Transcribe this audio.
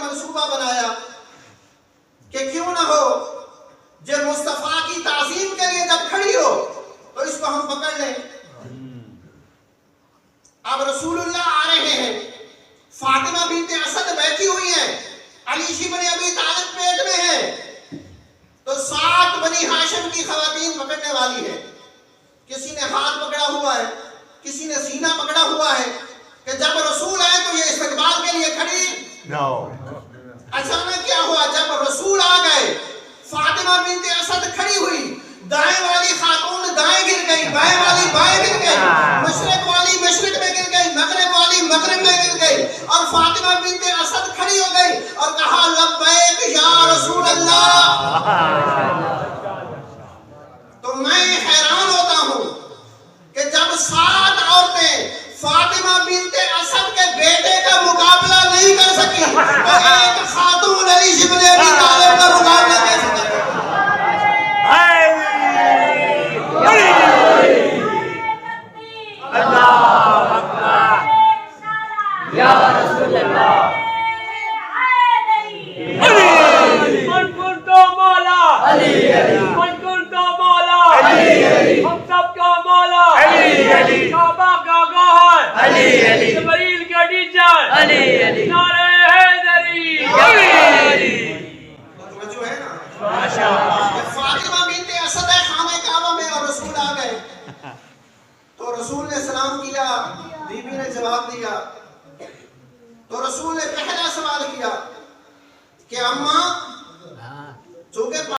मंसूबा बनाया कि क्यों ना हो जब मुस्तफा की ताज़ीम के लिए जब खड़ी हो तो इसको हम पकड़ लें। अब रसूलुल्लाह आ रहे हैं, फातिमा बिन्ते असद बैठी हुई है, अली इब्न अबी तालिब पेट में है, तो 7 बनी हाशिम की खवातीन पकड़ने वाली है। किसी ने हाथ पकड़ा हुआ है, किसी ने सीना पकड़ा हुआ है कि जब रसूल आए तो ये इस्तकबाल के लिए खड़ी अचानक क्या हुआ, जब रसूल आ गए, फातिमा बिन्ते असद खड़ी हुई, दाएं वाली खातून दाएं गिर गई, बाएं वाली बाएं गिर गई, मशरिक वाली मशरिक में गिर गई, मगरिब वाली मगरिब में गिर गई, और फातिमा बिन्ते असद खड़ी हो गई और कहा लब्बैक या रसूल अल्लाह। तो मैं हैरान होता हूं कि जब 7 औरतें फातिमा बिन्ते असद के बेटे का मुकाबला नहीं कर सकी तो एक खातून अली इब्न अबी तालिब का मुकाबला कैसे कर सकती? या रसूल अल्लाह मौला अली मौला अली हम सब का मौला अली काबा का गौहर अली जिब्रील का टीचर अली नारे हैदरी अली। जो है ना माशाअल्लाह, फातिमा बिन्ते असद है खाने काबा में और रसूल आ गए तो रसूल ने सलाम किया, बीबी ने जवाब दिया, तो रसूल ने पहला सवाल किया कि अम्मा चूंकि